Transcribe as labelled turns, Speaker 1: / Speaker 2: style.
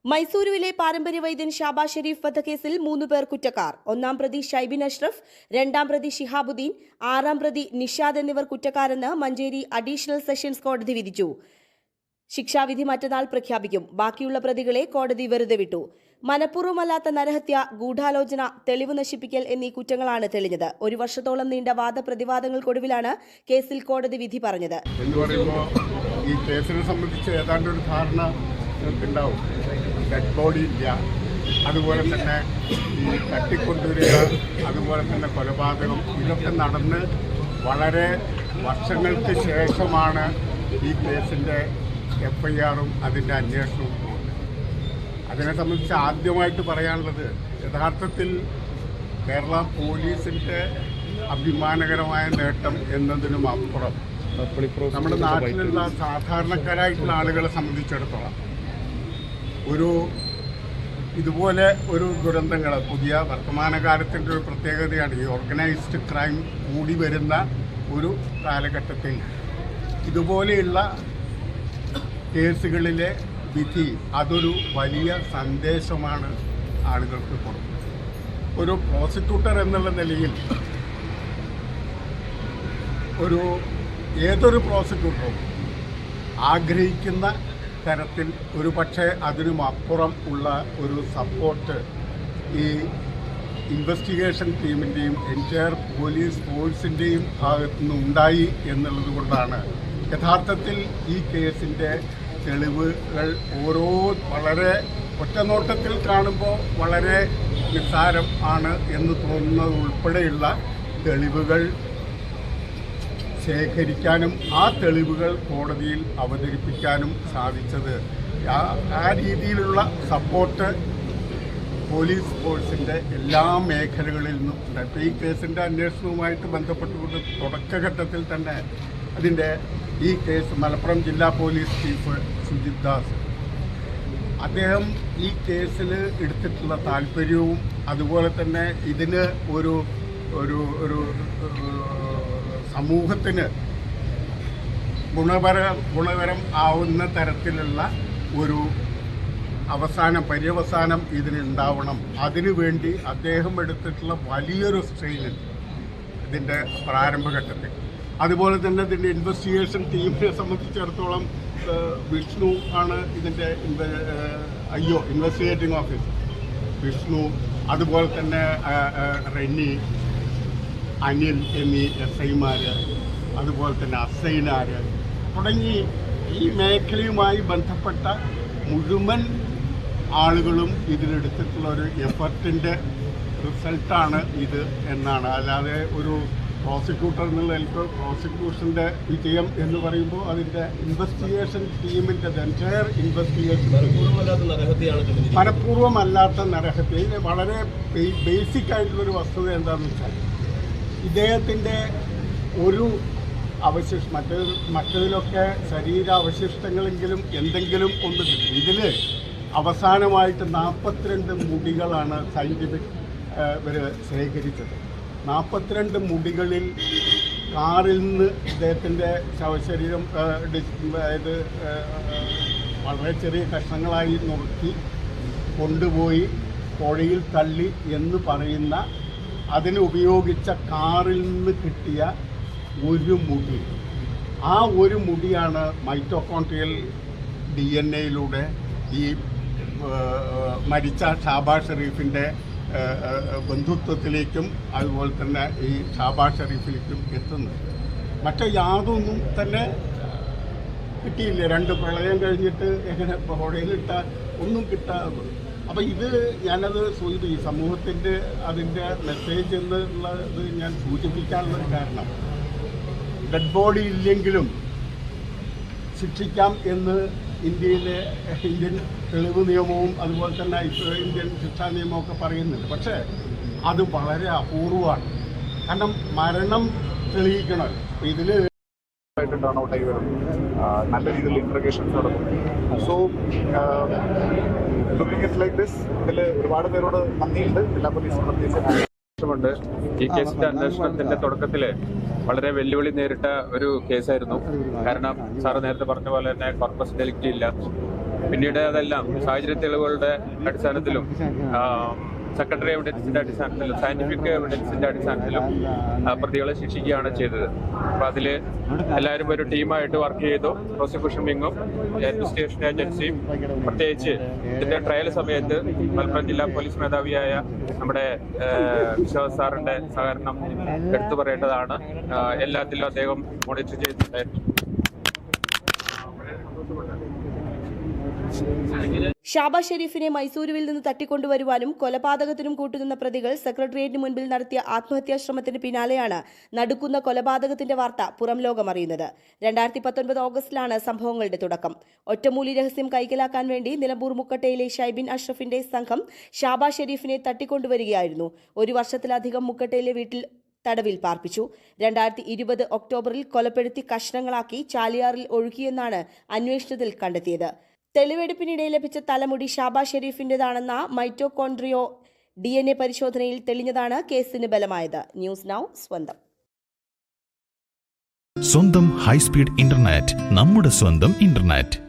Speaker 1: മൈസൂരുവിലെ പാരമ്പര്യ വൈദ്യൻ ഷാബാ ഷെരീഫ് വധക്കേസിൽ 3 പേർ കുറ്റക്കാർ. ഒന്നാം പ്രതി ഷൈബിൻ അഷ്റഫ്, രണ്ടാം പ്രതി ഷിഹാബുദ്ദീൻ, ആറാം പ്രതി നിഷാദ് എന്നിവർ കുറ്റക്കാരെന്ന് മഞ്ചേരി അഡീഷണൽ സെഷൻസ് കോടതി വിധിച്ചു. ശിക്ഷാവിധി മറ്റന്നാൾ പ്രഖ്യാപിക്കും. ബാക്കിയുള്ള പ്രതികളെ കോടതി വെറുതെ വിട്ടു. മനഃപൂർവ്വമല്ലാത്ത നരഹത്യ, ഗൂഢാലോചന, തെളിവ് നശിപ്പിക്കൽ എന്നീ കുറ്റങ്ങളാണ് തെളിഞ്ഞത്. 1 വർഷത്തോളം നീണ്ട വാദപ്രതിവാദങ്ങൾക്കൊടുവിലാണ് കേസിൽ കോടതി വിധി പറഞ്ഞത്.
Speaker 2: ഈ കേസിനെ സംബന്ധിച്ച് ഏതാണ്ട് ഒരു ധാരണ ഉണ്ടാവും. ഡെഡ് ബോഡി ഇല്ല, അതുപോലെ തന്നെ ഈ തട്ടിക്കൊണ്ടുവരിക, അതുപോലെ തന്നെ കൊലപാതകം, ഇതൊക്കെ നടന്ന് വളരെ വർഷങ്ങൾക്ക് ശേഷമാണ് ഈ കേസിൻ്റെ FIR-ഉം അതിൻ്റെ അന്വേഷണവും പോകുന്നത്. അതിനെ സംബന്ധിച്ച് ആദ്യമായിട്ട് പറയാനുള്ളത്, യഥാർത്ഥത്തിൽ കേരള പോലീസിൻ്റെ അഭിമാനകരമായ നേട്ടം എന്നതിനും അപ്പുറം നമ്മുടെ നാട്ടിലുള്ള സാധാരണക്കാരായിട്ടുള്ള ആളുകളെ സംബന്ധിച്ചിടത്തോളം ഇതുപോലെ ഒരു ദുരന്തങ്ങൾ പുതിയ വർത്തമാനകാലത്തിൻ്റെ ഒരു പ്രത്യേകതയാണ്. ഈ ഓർഗനൈസ്ഡ് ക്രൈം കൂടി വരുന്ന ഒരു കാലഘട്ടത്തിൽ ഇതുപോലെയുള്ള കേസുകളിലെ വിധി അതൊരു വലിയ സന്ദേശമാണ് ആളുകൾക്ക് കൊടുക്കുന്നത്. ഒരു പ്രോസിക്യൂട്ടർ എന്നുള്ള നിലയിൽ ഏതൊരു പ്രോസിക്യൂട്ടറും ആഗ്രഹിക്കുന്ന തരത്തിൽ ഒരു പക്ഷേ അതിനും അപ്പുറം ഉള്ള ഒരു സപ്പോർട്ട് ഈ ഇൻവെസ്റ്റിഗേഷൻ ടീമിൻ്റെയും എൻറ്റയർ പോലീസ് ഫോഴ്സിൻ്റെയും ഭാഗത്തുനിന്ന് ഉണ്ടായി എന്നുള്ളത് കൊണ്ടാണ് യഥാർത്ഥത്തിൽ ഈ കേസിൻ്റെ തെളിവുകൾ വളരെ ഒറ്റനോട്ടത്തിൽ കാണുമ്പോൾ വളരെ നിസ്സാരം ആണ് എന്ന് തോന്നുന്നത് ഉൾപ്പെടെയുള്ള തെളിവുകൾ ശേഖരിക്കാനും ആ തെളിവുകൾ കോടതിയിൽ അവതരിപ്പിക്കാനും സാധിച്ചത്. ആ രീതിയിലുള്ള സപ്പോർട്ട് പോലീസ് ഫോഴ്സിൻ്റെ എല്ലാ മേഖലകളിൽ നിന്നും ഉണ്ട്. ഇപ്പോൾ ഈ കേസിൻ്റെ അന്വേഷണവുമായിട്ട് ബന്ധപ്പെട്ടുകൊണ്ട് തുടക്കഘട്ടത്തിൽ തന്നെ ഈ കേസ് മലപ്പുറം ജില്ലാ പോലീസ് ചീഫ് സുജിത് ദാസ് അദ്ദേഹം ഈ കേസിൽ എടുത്തിട്ടുള്ള താല്പര്യവും അതുപോലെ തന്നെ ഇതിന് ഒരു സമൂഹത്തിന് ഗുണകരം ആവുന്ന തരത്തിലുള്ള ഒരു പര്യവസാനം ഇതിനുണ്ടാവണം. അതിനുവേണ്ടി അദ്ദേഹം എടുത്തിട്ടുള്ള വലിയൊരു സ്ട്രെയിൻ ഇതിൻ്റെ പ്രാരംഭഘട്ടത്തിൽ. അതുപോലെ തന്നെ ഇതിൻ്റെ ഇൻവെസ്റ്റിഗേഷൻ ടീമിനെ സംബന്ധിച്ചിടത്തോളം വിഷ്ണു ആണ് ഇതിൻ്റെ ഇൻവെസ്റ്റിഗേറ്റിംഗ് ഓഫീസർ. വിഷ്ണു, അതുപോലെ തന്നെ റെന്നി, അനിൽ എന്നീ SI-മാർ, അതുപോലെ തന്നെ അസൈനാർ തുടങ്ങി ഈ മേഖലയുമായി ബന്ധപ്പെട്ട മുഴുവൻ ആളുകളും ഇതിലെടുത്തിട്ടുള്ള ഒരു എഫർട്ടിൻ്റെ റിസൾട്ടാണ് ഇത് എന്നാണ്. അല്ലാതെ ഒരു പ്രോസിക്യൂട്ടർ എന്നുള്ള പ്രോസിക്യൂഷൻ്റെ വിജയം എന്ന് പറയുമ്പോൾ അതിൻ്റെ ഇൻവെസ്റ്റിഗേഷൻ ടീമിൻ്റെ എൻറ്റയർ ഇൻവെസ്റ്റിഗേഷൻ മനഃപൂർവ്വമല്ലാത്ത നരഹത്യ. വളരെ ബേസിക് ആയിട്ടുള്ളൊരു വസ്തുത എന്താണെന്ന് വെച്ചാൽ ഇദ്ദേഹത്തിൻ്റെ ഒരു മറ്റതിലൊക്കെ ശരീരാവശിഷ്ടങ്ങളെങ്കിലും എന്തെങ്കിലും ഒന്ന് കിട്ടും. ഇതിൽ അവസാനമായിട്ട് 42 മുടികളാണ് സയൻറ്റിഫിക് ഇവർ ശേഖരിച്ചത്. 42 മുടികളിൽ കാറിൽ നിന്ന് ഇദ്ദേഹത്തിൻ്റെ ശവശരീരം വളരെ ചെറിയ കഷ്ണങ്ങളായി നുറുക്കി കൊണ്ടുപോയി പുഴയിൽ തള്ളി എന്ന് പറയുന്ന അതിന് ഉപയോഗിച്ച കാറിൽ നിന്ന് കിട്ടിയ ഒരു മുടി, ആ ഒരു മുടിയാണ് മൈറ്റോകോൺട്രിയൽ DNA-യിലൂടെ ഈ മരിച്ച ഷാബാ ഷെരീഫിൻ്റെ ബന്ധുത്വത്തിലേക്കും അതുപോലെ തന്നെ ഈ ഷാബാ ഷെരീഫിലേക്കും എത്തുന്നത്. മറ്റേ യാതൊന്നും തന്നെ കിട്ടിയില്ല. 2 പ്രളയം കഴിഞ്ഞിട്ട് എങ്ങനെ പുഴയിലിട്ട ഒന്നും കിട്ടാതെ. അപ്പോൾ ഞാനത് ഈ സമൂഹത്തിൻ്റെ അതിൻ്റെ മെസ്സേജ് എന്നുള്ളത് ഞാൻ സൂചിപ്പിക്കാനുള്ള കാരണം, ഡെഡ് ബോഡി ഇല്ലെങ്കിലും ശിക്ഷിക്കാം എന്ന് ഇന്ത്യൻ തെളിവ് നിയമവും അതുപോലെ തന്നെ ഇന്ത്യൻ ശിക്ഷാ നിയമമൊക്കെ പറയുന്നുണ്ട്. പക്ഷേ അത് വളരെ അപൂർവമാണ്. കാരണം മരണം തെളിയിക്കണം. ഇതിൽ
Speaker 3: ഔട്ടായി വരുന്നു, നല്ല രീതിയിൽ ഇൻട്രഗേഷൻസ് നടക്കുന്നു. So looking it like this, ഇതിൽ ഒരുപാട് പേരോട് നന്ദിയുണ്ട്. ജില്ലാ പോലീസ് പ്രത്യേകിച്ച്
Speaker 4: ഈ കേസിന്റെ അന്വേഷണത്തിന്റെ തുടക്കത്തിൽ വളരെ വെല്ലുവിളി നേരിട്ട ഒരു കേസായിരുന്നു. കാരണം സാറ് നേരത്തെ പറഞ്ഞ പോലെ തന്നെ കോർപ്പസ് ഡെലിക്റ്റ് ഇല്ല, പിന്നീട് അതെല്ലാം സാഹചര്യ തെളിവുകളുടെ അടിസ്ഥാനത്തിലും സെക്കൻഡറി എവിഡൻസിന്റെ അടിസ്ഥാനത്തിലും സയന്റിഫിക് എവിഡൻസിന്റെ അടിസ്ഥാനത്തിലും പ്രതികളെ ശിക്ഷിക്കുകയാണ് ചെയ്തത്. അപ്പൊ അതില് എല്ലാവരും ഒരു ടീമായിട്ട് വർക്ക് ചെയ്തു. പ്രോസിക്യൂഷൻ വിങ്ങും ഇൻവെസ്റ്റിഗേഷൻ ഏജൻസിയും, പ്രത്യേകിച്ച് ഇതിന്റെ ട്രയൽ സമയത്ത് മലപ്പുറം ജില്ലാ പോലീസ് മേധാവിയായ നമ്മുടെ വിശ്വാസ് സാറിന്റെ സഹകരണം എടുത്തു പറയേണ്ടതാണ്. എല്ലാത്തിലും അദ്ദേഹം മോണിറ്റർ ചെയ്തിട്ടുണ്ടായിരുന്നു.
Speaker 1: ഷാബാസ് ഷെരീഫിനെ മൈസൂരുവിൽ നിന്ന് തട്ടിക്കൊണ്ടുവരുവാനും കൊലപാതകത്തിനും കൂട്ടുനിന്ന പ്രതികൾ സെക്രട്ടേറിയറ്റിന് മുൻപിൽ നടത്തിയ ആത്മഹത്യാശ്രമത്തിന് പിന്നാലെയാണ് നടുക്കുന്ന കൊലപാതകത്തിന്റെ വാർത്ത പുറം ലോകമറിയുന്നത്. 2019 ഓഗസ്റ്റിലാണ് സംഭവങ്ങളുടെ തുടക്കം. ഒറ്റമൂലി രഹസ്യം കൈക്കലാക്കാൻ വേണ്ടി നിലമ്പൂർ മുക്കട്ടയിലെ ഷൈബിൻ അഷ്റഫിന്റെ സംഘം ഷാബാസ് ഷെരീഫിനെ തട്ടിക്കൊണ്ടുവരികയായിരുന്നു. 1 വർഷത്തിലധികം മുക്കട്ടയിലെ വീട്ടിൽ തടവിൽ പാർപ്പിച്ചു. 2020 ഒക്ടോബറിൽ കൊലപ്പെടുത്തി കഷ്ണങ്ങളാക്കി ചാലിയാറിൽ ഒഴുക്കിയെന്നാണ് അന്വേഷണത്തിൽ കണ്ടെത്തിയത്. തെളിവെടുപ്പിനിടെ ലഭിച്ച തലമുടി ഷാബാസ് ഷെരീഫിന്റേതാണെന്ന മൈറ്റോകോൺട്രിയോ DNA പരിശോധനയിൽ തെളിഞ്ഞതാണ് കേസിന് ബലമായത്. ന്യൂസ് നൗ സ്വന്തം
Speaker 5: ഹൈസ്പീഡ് ഇന്റർനെറ്റ്, നമ്മുടെ സ്വന്തം ഇന്റർനെറ്റ്.